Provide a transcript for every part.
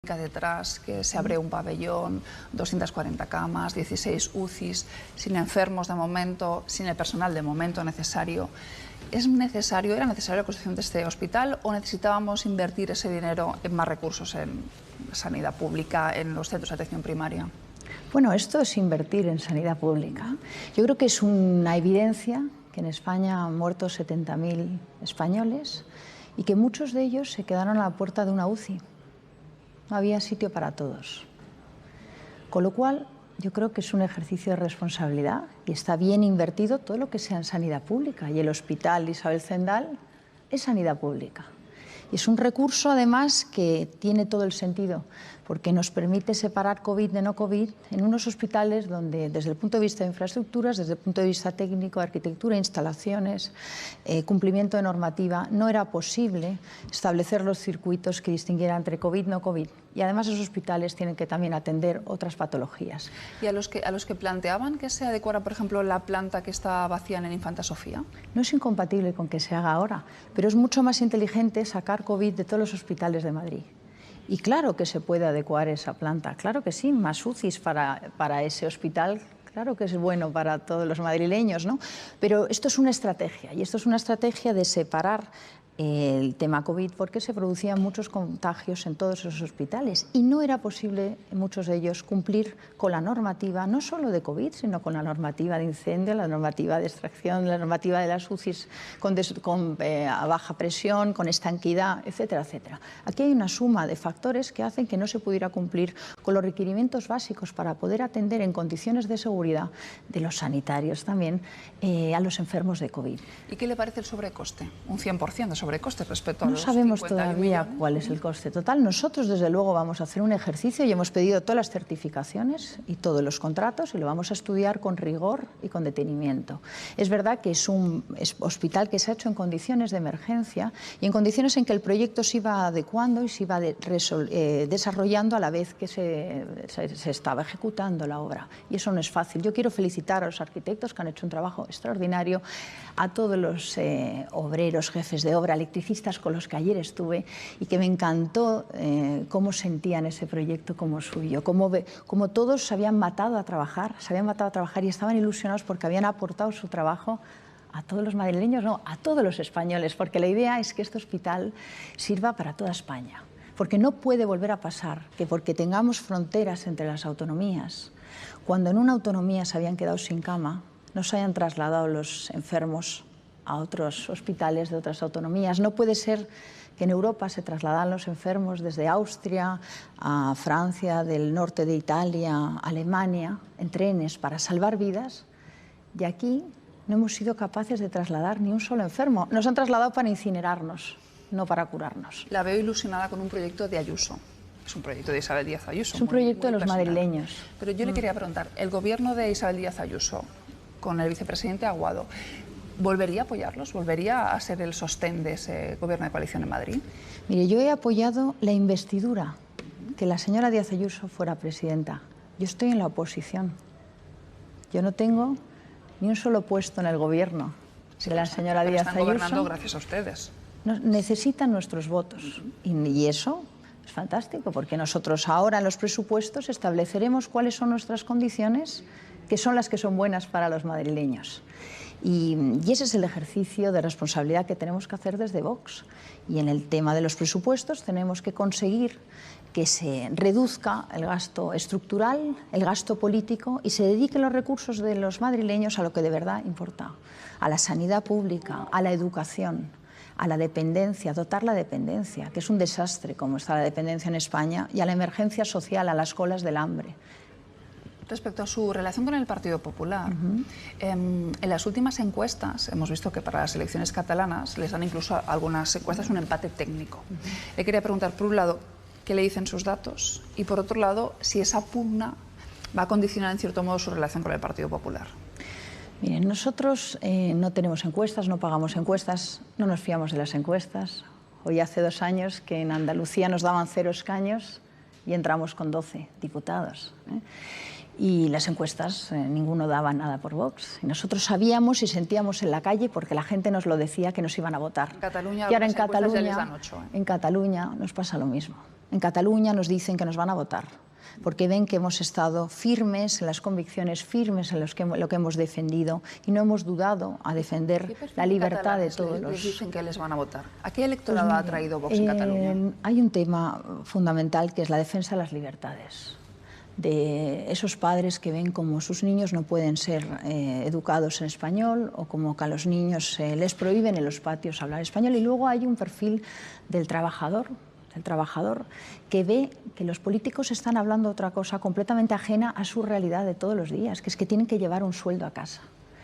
pública detrás, que se abre un pabellón, 240 camas, 16 UCIs, sin enfermos de momento, sin el personal de momento necesario. ¿Era necesario la construcción de este hospital o necesitábamos invertir ese dinero en más recursos en sanidad pública, en los centros de atención primaria? Bueno, esto es invertir en sanidad pública. Yo creo que es una evidencia que en España han muerto 70.000 españoles y que muchos de ellos se quedaron a la puerta de una UCI. No había sitio para todos. Con lo cual, yo creo que es un ejercicio de responsabilidad y está bien invertido todo lo que sea en sanidad pública. Y el Hospital Isabel Zendal es sanidad pública. Y es un recurso, además, que tiene todo el sentido, porque nos permite separar COVID de no COVID en unos hospitales donde, desde el punto de vista de infraestructuras, desde el punto de vista técnico, arquitectura, instalaciones, cumplimiento de normativa, no era posible establecer los circuitos que distinguieran entre COVID y no COVID. Y además esos hospitales tienen que también atender otras patologías. ¿Y a los que planteaban que se adecuara, por ejemplo, la planta que está vacía en el Infanta Sofía? No es incompatible con que se haga ahora, pero es mucho más inteligente sacar COVID de todos los hospitales de Madrid. Y claro que se puede adecuar esa planta, claro que sí, más UCIs para ese hospital, claro que es bueno para todos los madrileños, ¿no? Pero esto es una estrategia, y esto es una estrategia de separar el tema COVID porque se producían muchos contagios en todos esos hospitales y no era posible en muchos de ellos cumplir con la normativa, no solo de COVID, sino con la normativa de incendio, la normativa de extracción, la normativa de las UCIs a baja presión, con estanquidad, etcétera, etcétera. Aquí hay una suma de factores que hacen que no se pudiera cumplir con los requerimientos básicos para poder atender en condiciones de seguridad de los sanitarios también a los enfermos de COVID. ¿Y qué le parece el sobrecoste? Un 100% de sobrecoste respecto a los 50 millones. No sabemos todavía cuál es el coste total. Nosotros, desde luego, vamos a hacer un ejercicio y hemos pedido todas las certificaciones y todos los contratos y lo vamos a estudiar con rigor y con detenimiento. Es verdad que es un hospital que se ha hecho en condiciones de emergencia y en condiciones en que el proyecto se iba adecuando y se iba desarrollando a la vez que se estaba ejecutando la obra. Y eso no es fácil. Yo quiero felicitar a los arquitectos que han hecho un trabajo extraordinario, a todos los obreros, jefes de obra, electricistas con los que ayer estuve y que me encantó cómo sentían ese proyecto como suyo, cómo todos se habían matado a trabajar y estaban ilusionados porque habían aportado su trabajo a todos los madrileños, no, a todos los españoles, porque la idea es que este hospital sirva para toda España, porque no puede volver a pasar que porque tengamos fronteras entre las autonomías, cuando en una autonomía se habían quedado sin cama, no se hayan trasladado los enfermos a otros hospitales de otras autonomías. No puede ser que en Europa se trasladan los enfermos desde Austria a Francia, del norte de Italia, Alemania, en trenes para salvar vidas, y aquí no hemos sido capaces de trasladar ni un solo enfermo. Nos han trasladado para incinerarnos, no para curarnos. La veo ilusionada con un proyecto de Ayuso. Es un proyecto de Isabel Díaz Ayuso. Es un proyecto de los madrileños. Pero yo le quería preguntar, el gobierno de Isabel Díaz Ayuso, con el vicepresidente Aguado, ¿volvería a apoyarlos? ¿Volvería a ser el sostén de ese gobierno de coalición en Madrid? Mire, yo he apoyado la investidura, que la señora Díaz Ayuso fuera presidenta. Yo estoy en la oposición. Yo no tengo ni un solo puesto en el gobierno de la señora Díaz Ayuso. Están gobernando gracias a ustedes. Necesitan nuestros votos. Y eso es fantástico, porque nosotros ahora en los presupuestos estableceremos cuáles son nuestras condiciones, que son las que son buenas para los madrileños. Y ese es el ejercicio de responsabilidad que tenemos que hacer desde Vox. Y en el tema de los presupuestos tenemos que conseguir que se reduzca el gasto estructural, el gasto político y se dediquen los recursos de los madrileños a lo que de verdad importa, a la sanidad pública, a la educación, a la dependencia, dotar la dependencia, que es un desastre como está la dependencia en España, y a la emergencia social, a las colas del hambre. Respecto a su relación con el Partido Popular, en las últimas encuestas hemos visto que para las elecciones catalanas les dan incluso a algunas encuestas un empate técnico. Le quería preguntar, por un lado, ¿qué le dicen sus datos? Y por otro lado, si esa pugna va a condicionar en cierto modo su relación con el Partido Popular. Miren, nosotros no tenemos encuestas, no pagamos encuestas, no nos fiamos de las encuestas. Hoy hace 2 años que en Andalucía nos daban 0 escaños y entramos con 12 diputados. Y las encuestas, ninguno daba nada por Vox. Y nosotros sabíamos y sentíamos en la calle, porque la gente nos lo decía, que nos iban a votar. En Cataluña, y ahora en Cataluña nos pasa lo mismo. en Cataluña nos dicen que nos van a votar, porque ven que hemos estado firmes en las convicciones, firmes en lo que hemos defendido y no hemos dudado a defender la libertad de todos los... Les dicen que les van a votar. ¿A qué electorado ha traído Vox en Cataluña? Hay un tema fundamental que es la defensa de las libertades, de esos padres que ven como sus niños no pueden ser educados en español o como que a los niños les prohíben en los patios hablar español. Y luego hay un perfil del trabajador que ve que los políticos están hablando otra cosa completamente ajena a su realidad de todos los días, que es que tienen que llevar un sueldo a casa.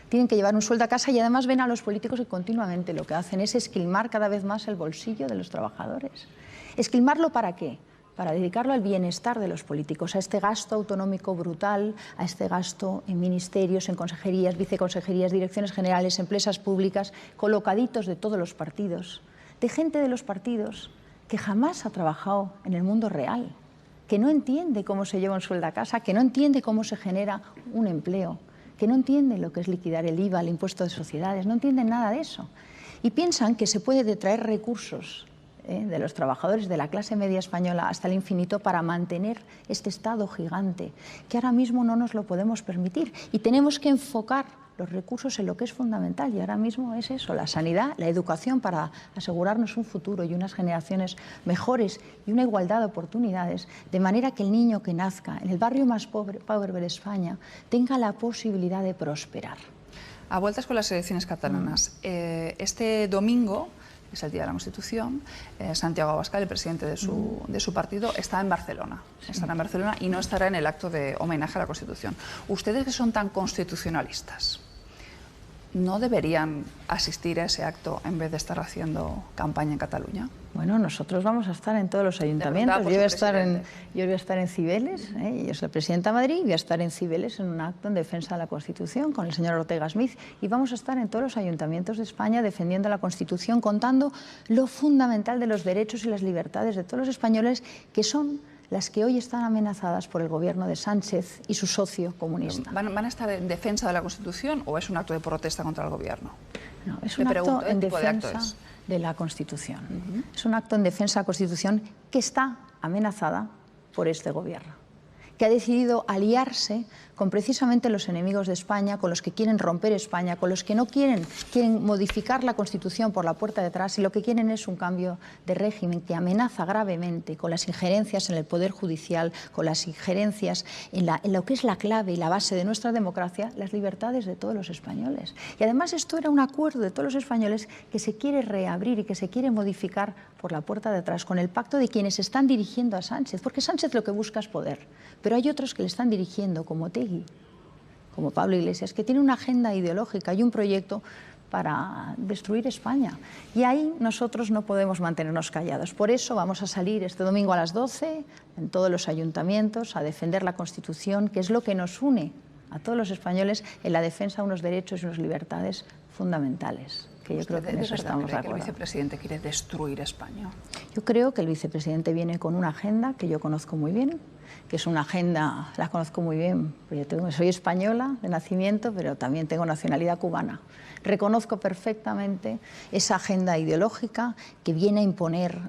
Tienen que llevar un sueldo a casa y además ven a los políticos que continuamente lo que hacen es esquilmar cada vez más el bolsillo de los trabajadores. ¿Esquilmarlo para qué? Para dedicarlo al bienestar de los políticos, a este gasto autonómico brutal, a este gasto en ministerios, en consejerías, viceconsejerías, direcciones generales, empresas públicas, colocaditos de todos los partidos, de gente de los partidos que jamás ha trabajado en el mundo real, que no entiende cómo se lleva un sueldo a casa, que no entiende cómo se genera un empleo, que no entiende lo que es liquidar el IVA, el impuesto de sociedades, no entienden nada de eso. Y piensan que se puede detraer recursos de los trabajadores de la clase media española hasta el infinito para mantener este Estado gigante, que ahora mismo no nos lo podemos permitir. Y tenemos que enfocar los recursos en lo que es fundamental, y ahora mismo es eso, la sanidad, la educación, para asegurarnos un futuro y unas generaciones mejores y una igualdad de oportunidades, de manera que el niño que nazca en el barrio más pobre de España tenga la posibilidad de prosperar. A vueltas con las elecciones catalanas, este domingo, es el Día de la Constitución, Santiago Abascal, el presidente de su partido, está en Barcelona. Sí. Estará en Barcelona y no estará en el acto de homenaje a la Constitución. Ustedes que son tan constitucionalistas, ¿no deberían asistir a ese acto en vez de estar haciendo campaña en Cataluña? Bueno, nosotros vamos a estar en todos los ayuntamientos. Yo voy a estar en Cibeles, yo soy presidenta de Madrid, y voy a estar en Cibeles en un acto en defensa de la Constitución con el señor Ortega Smith, y vamos a estar en todos los ayuntamientos de España defendiendo la Constitución, contando lo fundamental de los derechos y las libertades de todos los españoles, que son las que hoy están amenazadas por el gobierno de Sánchez y su socio comunista. ¿Van a estar en defensa de la Constitución o es un acto de protesta contra el gobierno? No, es un acto en defensa de la Constitución. Es un acto en defensa de la Constitución que está amenazada por este gobierno, que ha decidido aliarse con precisamente los enemigos de España, con los que quieren romper España, con los que no quieren modificar la Constitución por la puerta de atrás, y lo que quieren es un cambio de régimen que amenaza gravemente con las injerencias en el Poder Judicial, con las injerencias en lo que es la clave y la base de nuestra democracia, las libertades de todos los españoles. Y además esto era un acuerdo de todos los españoles que se quiere reabrir y que se quiere modificar por la puerta de atrás, con el pacto de quienes están dirigiendo a Sánchez, porque Sánchez lo que busca es poder, pero hay otros que le están dirigiendo, como Otegi, como Pablo Iglesias, que tiene una agenda ideológica y un proyecto para destruir España. Y ahí nosotros no podemos mantenernos callados. Por eso vamos a salir este domingo a las 12 en todos los ayuntamientos a defender la Constitución, que es lo que nos une a todos los españoles en la defensa de unos derechos y unas libertades fundamentales, que yo creo que en eso estamos de acuerdo. ¿El vicepresidente quiere destruir España? Yo creo que el vicepresidente viene con una agenda que yo conozco muy bien, que es una agenda, la conozco muy bien, pues soy española de nacimiento, pero también tengo nacionalidad cubana. Reconozco perfectamente esa agenda ideológica que viene a imponer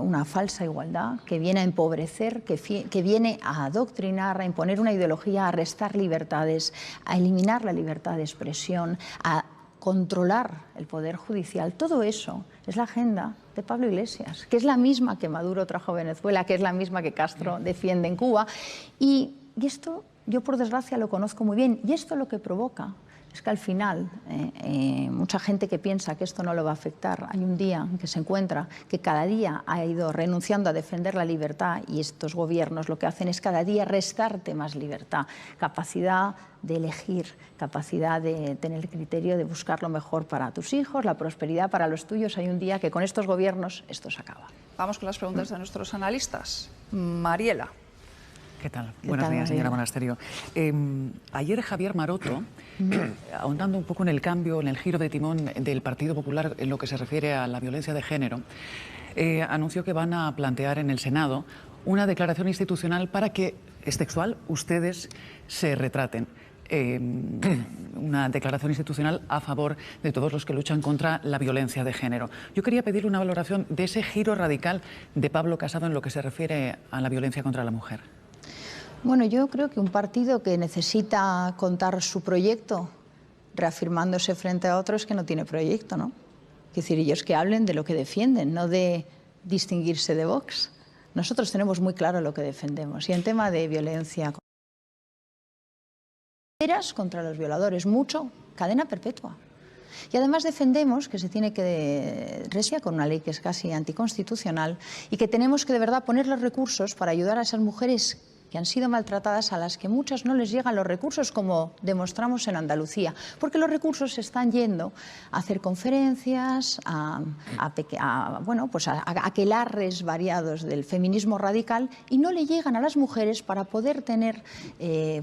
una falsa igualdad, que viene a empobrecer, que viene a adoctrinar, a imponer una ideología, a restar libertades, a eliminar la libertad de expresión, a controlar el Poder Judicial. Todo eso es la agenda de Pablo Iglesias, que es la misma que Maduro trajo a Venezuela, que es la misma que Castro defiende en Cuba. Y esto yo, por desgracia, lo conozco muy bien. Y esto lo que provoca es que al final mucha gente que piensa que esto no lo va a afectar, hay un día en que se encuentra que cada día ha ido renunciando a defender la libertad, y estos gobiernos lo que hacen es cada día restarte más libertad, capacidad de elegir, capacidad de tener el criterio de buscar lo mejor para tus hijos, la prosperidad para los tuyos. Hay un día que con estos gobiernos esto se acaba. Vamos con las preguntas de nuestros analistas. Mariela. ¿Qué tal? Buenos días, señora Monasterio. Ayer Javier Maroto, ahondando un poco en el cambio, en el giro de timón del Partido Popular en lo que se refiere a la violencia de género, anunció que van a plantear en el Senado una declaración institucional para que, es textual, ustedes se retraten. una declaración institucional a favor de todos los que luchan contra la violencia de género. Yo quería pedirle una valoración de ese giro radical de Pablo Casado en lo que se refiere a la violencia contra la mujer. Bueno, yo creo que un partido que necesita contar su proyecto reafirmándose frente a otros que no tiene proyecto, ¿no? Es decir, ellos que hablen de lo que defienden, no de distinguirse de Vox. Nosotros tenemos muy claro lo que defendemos. Y en tema de violencia contra los violadores, mucho, cadena perpetua. Y además defendemos que se tiene que regir con una ley que es casi anticonstitucional y que tenemos que de verdad poner los recursos para ayudar a esas mujeres que han sido maltratadas, a las que muchas no les llegan los recursos, como demostramos en Andalucía, porque los recursos se están yendo a hacer conferencias, a aquelarres variados del feminismo radical, y no le llegan a las mujeres para poder tener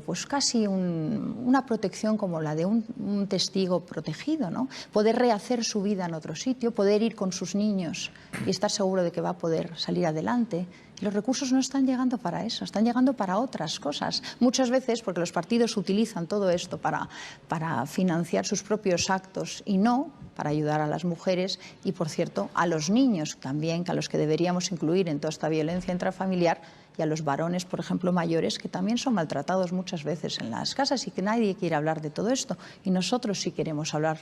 pues casi una protección como la de un testigo protegido, ¿no? Poder rehacer su vida en otro sitio, poder ir con sus niños y estar seguro de que va a poder salir adelante. Los recursos no están llegando para eso, están llegando para otras cosas. Muchas veces porque los partidos utilizan todo esto para financiar sus propios actos y no para ayudar a las mujeres y, por cierto, a los niños también, que a los que deberíamos incluir en toda esta violencia intrafamiliar, y a los varones, por ejemplo, mayores, que también son maltratados muchas veces en las casas y que nadie quiere hablar de todo esto. Y nosotros sí queremos hablar,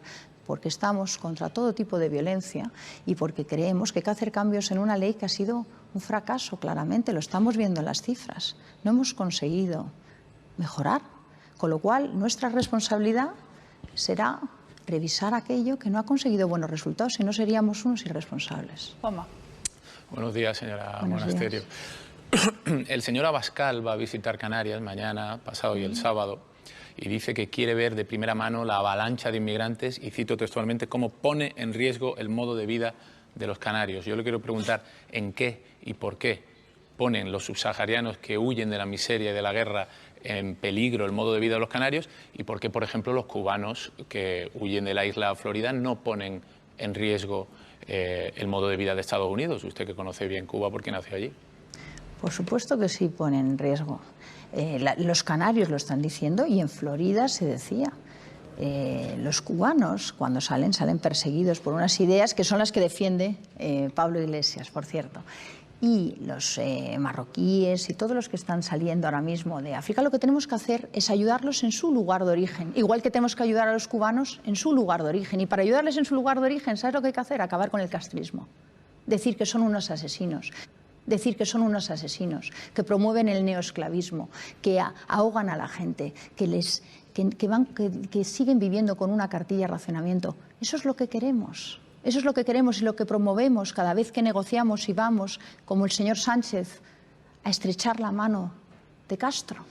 porque estamos contra todo tipo de violencia y porque creemos que hay que hacer cambios en una ley que ha sido un fracaso, claramente, lo estamos viendo en las cifras. No hemos conseguido mejorar, con lo cual nuestra responsabilidad será revisar aquello que no ha conseguido buenos resultados, si no seríamos unos irresponsables. Juanma. Buenos días, señora Monasterio. El señor Abascal va a visitar Canarias mañana, pasado y el sábado, y dice que quiere ver de primera mano la avalancha de inmigrantes, y cito textualmente, cómo pone en riesgo el modo de vida de los canarios. Yo le quiero preguntar en qué y por qué ponen los subsaharianos que huyen de la miseria y de la guerra en peligro el modo de vida de los canarios, y por qué, por ejemplo, los cubanos que huyen de la isla Florida no ponen en riesgo el modo de vida de Estados Unidos. Usted que conoce bien Cuba porque nació allí. Por supuesto que sí ponen en riesgo. Los canarios lo están diciendo y en Florida se decía. Los cubanos, cuando salen perseguidos por unas ideas que son las que defiende Pablo Iglesias, por cierto. Y los marroquíes y todos los que están saliendo ahora mismo de África, lo que tenemos que hacer es ayudarlos en su lugar de origen, igual que tenemos que ayudar a los cubanos en su lugar de origen. Y para ayudarles en su lugar de origen, ¿sabes lo que hay que hacer? Acabar con el castrismo. Decir que son unos asesinos. Decir que son unos asesinos, que promueven el neoesclavismo, que ahogan a la gente, que siguen viviendo con una cartilla de racionamiento. Eso es lo que queremos. Eso es lo que queremos y lo que promovemos cada vez que negociamos y vamos, como el señor Sánchez, a estrechar la mano de Castro.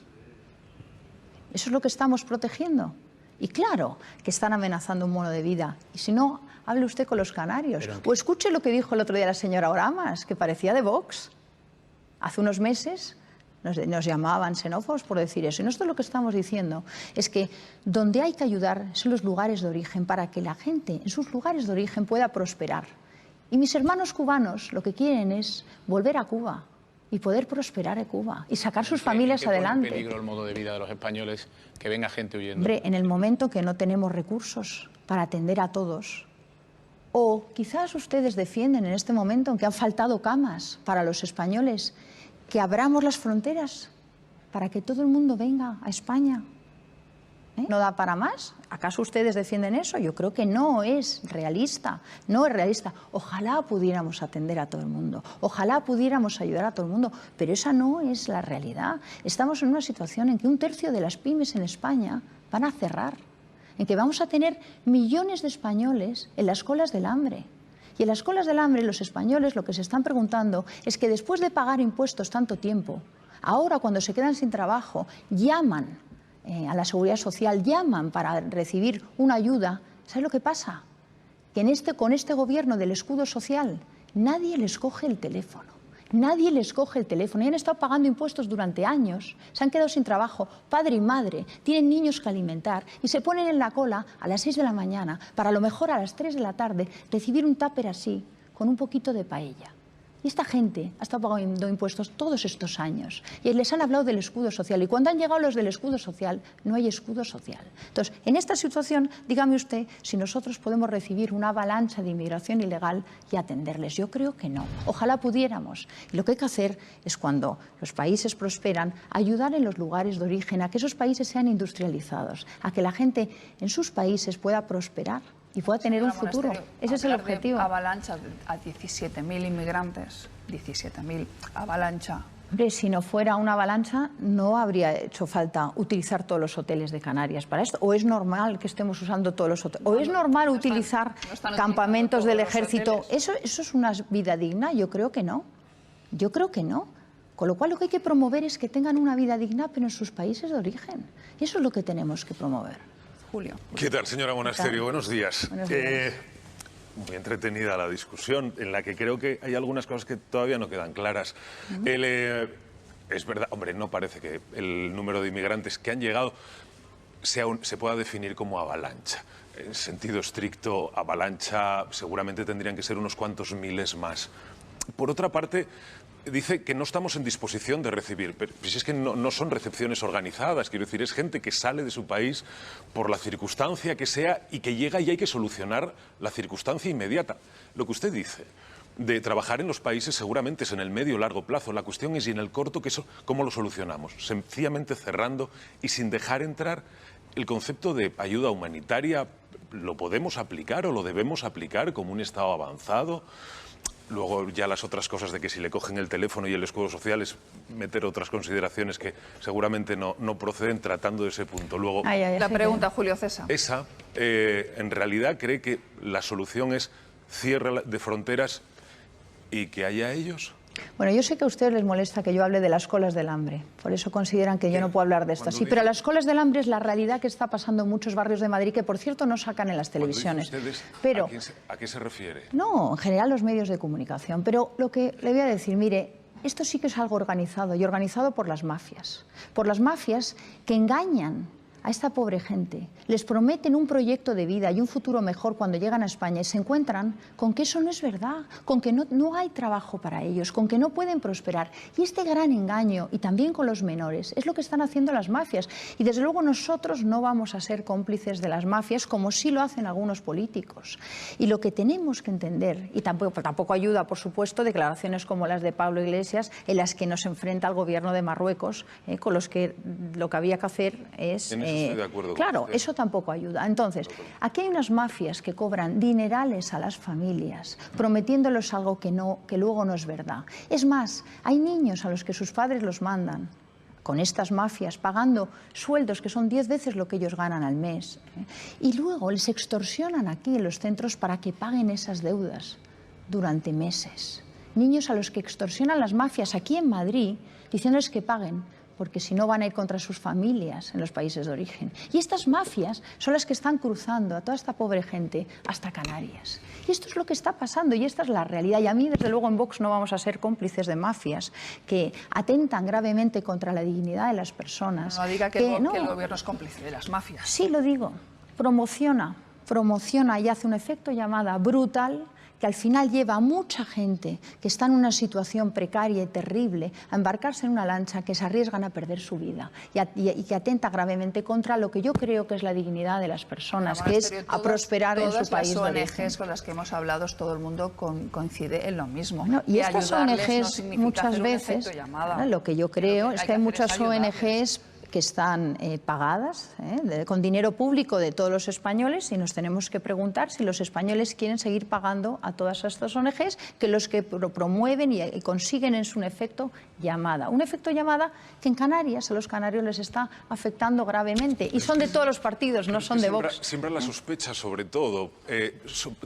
Eso es lo que estamos protegiendo. Y claro que están amenazando un modo de vida. Y si no, hable usted con los canarios. O escuche lo que dijo el otro día la señora Oramas, que parecía de Vox. Hace unos meses nos llamaban xenófobos por decir eso. Y nosotros lo que estamos diciendo es que donde hay que ayudar son los lugares de origen, para que la gente en sus lugares de origen pueda prosperar. Y mis hermanos cubanos lo que quieren es volver a Cuba y poder prosperar en Cuba y sacar sus familias adelante. ¿Pone en peligro el modo de vida de los españoles que venga gente huyendo? Hombre, en el momento que no tenemos recursos para atender a todos, o quizás ustedes defienden en este momento en que han faltado camas para los españoles, que abramos las fronteras para que todo el mundo venga a España. ¿No da para más? ¿Acaso ustedes defienden eso? Yo creo que no es realista, no es realista. Ojalá pudiéramos atender a todo el mundo, ojalá pudiéramos ayudar a todo el mundo, pero esa no es la realidad. Estamos en una situación en que 1/3 de las pymes en España van a cerrar, en que vamos a tener millones de españoles en las colas del hambre. Y en las colas del hambre los españoles lo que se están preguntando es que después de pagar impuestos tanto tiempo, ahora cuando se quedan sin trabajo, llaman a la Seguridad Social, llaman para recibir una ayuda. ¿Sabes lo que pasa? Que con este gobierno del escudo social nadie les coge el teléfono. Nadie les coge el teléfono y han estado pagando impuestos durante años, se han quedado sin trabajo, padre y madre, tienen niños que alimentar y se ponen en la cola a las 6 de la mañana para a lo mejor a las 3 de la tarde recibir un tupper así, con un poquito de paella. Y esta gente ha estado pagando impuestos todos estos años y les han hablado del escudo social. Y cuando han llegado los del escudo social, no hay escudo social. Entonces, en esta situación, dígame usted si nosotros podemos recibir una avalancha de inmigración ilegal y atenderles. Yo creo que no. Ojalá pudiéramos. Y lo que hay que hacer es, cuando los países prosperan, ayudar en los lugares de origen a que esos países sean industrializados, a que la gente en sus países pueda prosperar y pueda tener un futuro. Ese es el objetivo. Avalancha a 17.000 inmigrantes, 17.000, avalancha. Hombre, si no fuera una avalancha, no habría hecho falta utilizar todos los hoteles de Canarias para esto. ¿O es normal que estemos usando todos los hoteles? ¿O es normal utilizar campamentos del ejército? ¿Eso es una vida digna? Yo creo que no. Yo creo que no. Con lo cual, lo que hay que promover es que tengan una vida digna, pero en sus países de origen. Y eso es lo que tenemos que promover. Julio. ¿Qué tal, señora Monasterio? Buenos días. Buenos días. Muy entretenida la discusión, en la que creo que hay algunas cosas que todavía no quedan claras. Es verdad, hombre, no parece que el número de inmigrantes que han llegado se pueda definir como avalancha. En sentido estricto, avalancha seguramente tendrían que ser unos cuantos miles más. Por otra parte, dice que no estamos en disposición de recibir, pero si es que no son recepciones organizadas, quiero decir, es gente que sale de su país por la circunstancia que sea y que llega y hay que solucionar la circunstancia inmediata. Lo que usted dice de trabajar en los países seguramente es en el medio o largo plazo, la cuestión es, y en el corto, ¿cómo lo solucionamos? Sencillamente cerrando y sin dejar entrar el concepto de ayuda humanitaria. ¿Lo podemos aplicar o lo debemos aplicar como un Estado avanzado? Luego ya las otras cosas de que si le cogen el teléfono y el escudo social es meter otras consideraciones que seguramente no proceden tratando de ese punto. Luego, la pregunta, Julio César. Esa, en realidad, cree que la solución es cierre de fronteras y que haya ellos. Bueno, yo sé que a ustedes les molesta que yo hable de las colas del hambre, por eso consideran que yo no puedo hablar de esto. Sí, pero las colas del hambre es la realidad que está pasando en muchos barrios de Madrid, que por cierto no sacan en las televisiones. Pero, ¿a qué se refiere? No, en general los medios de comunicación. Pero lo que le voy a decir, mire, esto sí que es algo organizado, y organizado por las mafias que engañan a esta pobre gente, les prometen un proyecto de vida y un futuro mejor cuando llegan a España y se encuentran con que eso no es verdad, con que no hay trabajo para ellos, con que no pueden prosperar. Y este gran engaño, y también con los menores, es lo que están haciendo las mafias. Y desde luego nosotros no vamos a ser cómplices de las mafias como sí lo hacen algunos políticos. Y lo que tenemos que entender, y tampoco ayuda, por supuesto, declaraciones como las de Pablo Iglesias, en las que nos enfrenta el gobierno de Marruecos, con los que lo que había que hacer es... Estoy de acuerdo claro, con usted. eso tampoco ayuda. Entonces, aquí hay unas mafias que cobran dinerales a las familias, prometiéndoles algo que luego no es verdad. Es más, hay niños a los que sus padres los mandan con estas mafias, pagando sueldos que son 10 veces lo que ellos ganan al mes. Y luego les extorsionan aquí en los centros para que paguen esas deudas durante meses. Niños a los que extorsionan las mafias aquí en Madrid, diciéndoles que paguen, porque si no van a ir contra sus familias en los países de origen. Y estas mafias son las que están cruzando a toda esta pobre gente hasta Canarias. Y esto es lo que está pasando y esta es la realidad. Y a mí, desde luego, en Vox no vamos a ser cómplices de mafias que atentan gravemente contra la dignidad de las personas. No diga que el gobierno es cómplice de las mafias. Sí, lo digo. Promociona y hace un efecto llamada brutal, que al final lleva a mucha gente que está en una situación precaria y terrible a embarcarse en una lancha, que se arriesgan a perder su vida y que atenta gravemente contra lo que yo creo que es la dignidad de las personas, que es a prosperar en su país de origen. Todas las ONGs con las que hemos hablado, todo el mundo coincide en lo mismo. No, y estas ONGs muchas veces, lo que yo creo es que hay muchas ONGs que están pagadas con dinero público de todos los españoles, y nos tenemos que preguntar si los españoles quieren seguir pagando a todas estas ONGs, que los que promueven y consiguen en su efecto llamada. Un efecto llamada que en Canarias a los canarios les está afectando gravemente, y son de todos los partidos, no son de Vox. Siembra la sospecha, sobre todo.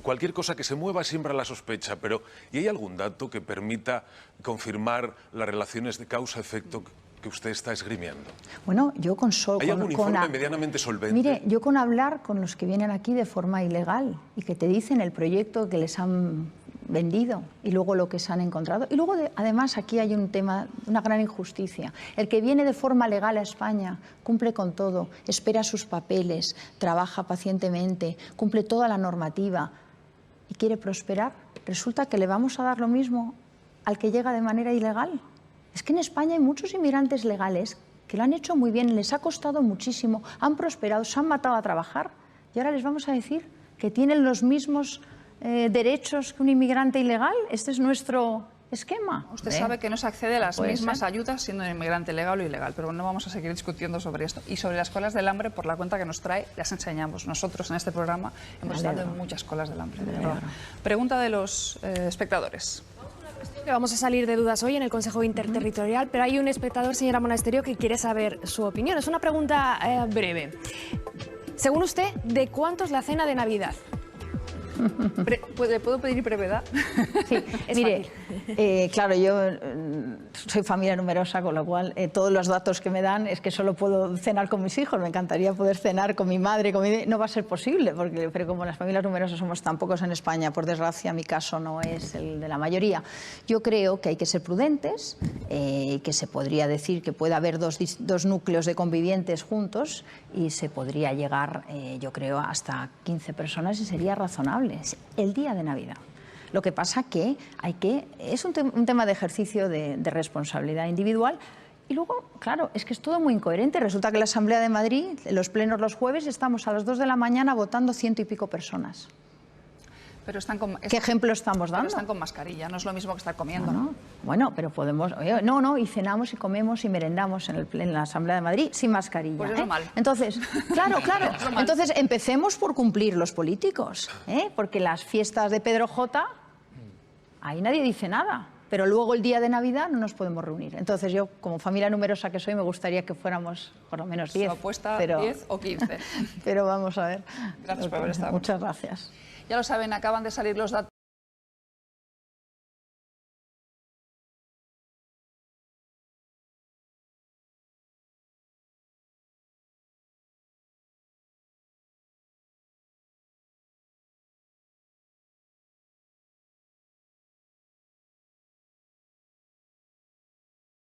Cualquier cosa que se mueva siembra la sospecha, pero ¿y hay algún dato que permita confirmar las relaciones de causa-efecto que usted está esgrimiendo? Bueno, yo ¿Hay algún informe medianamente solvente? Mire, yo con hablar con los que vienen aquí de forma ilegal y que te dicen el proyecto que les han vendido y luego lo que se han encontrado. Y luego, además, aquí hay un tema, una gran injusticia. El que viene de forma legal a España cumple con todo, espera sus papeles, trabaja pacientemente, cumple toda la normativa y quiere prosperar. Resulta que le vamos a dar lo mismo al que llega de manera ilegal. Es que en España hay muchos inmigrantes legales que lo han hecho muy bien, les ha costado muchísimo, han prosperado, se han matado a trabajar y ahora les vamos a decir que tienen los mismos derechos que un inmigrante ilegal. Este es nuestro esquema. Usted sabe que no se accede a las mismas ayudas siendo un inmigrante legal o ilegal, pero no vamos a seguir discutiendo sobre esto. Y sobre las colas del hambre, por la cuenta que nos trae, las enseñamos. Nosotros en este programa hemos estado en muchas colas del hambre. Pregunta de los espectadores. Vamos a salir de dudas hoy en el Consejo Interterritorial, pero hay un espectador, señora Monasterio, que quiere saber su opinión. Es una pregunta breve. Según usted, ¿de cuánto es la cena de Navidad? ¿Le puedo pedir brevedad? Sí, mire, claro, yo soy familia numerosa, con lo cual todos los datos que me dan es que solo puedo cenar con mis hijos. Me encantaría poder cenar con mi madre, no va a ser posible, pero como las familias numerosas somos tan pocos en España, por desgracia mi caso no es el de la mayoría. Yo creo que hay que ser prudentes, que se podría decir que puede haber dos núcleos de convivientes juntos y se podría llegar, yo creo, hasta 15 personas y sería razonable. El día de Navidad. Lo que pasa que es un tema de ejercicio de responsabilidad individual y luego, claro, es que es todo muy incoherente. Resulta que en la Asamblea de Madrid, en los plenos los jueves, estamos a las 2 de la mañana votando 100 y pico personas. Pero ¿Qué ejemplo estamos dando? Pero están con mascarilla, no es lo mismo que estar comiendo. Bueno, pero podemos... y cenamos y comemos y merendamos en la Asamblea de Madrid sin mascarilla. Pues eso mal. Entonces, claro. Entonces, empecemos por cumplir los políticos, porque las fiestas de Pedro J, ahí nadie dice nada. Pero luego el día de Navidad no nos podemos reunir. Entonces yo, como familia numerosa que soy, me gustaría que fuéramos por lo menos 10. ¿Su apuesta 10 o 15? Pero vamos a ver. Gracias por haber estado. Muchas gracias. Ya lo saben, acaban de salir los datos.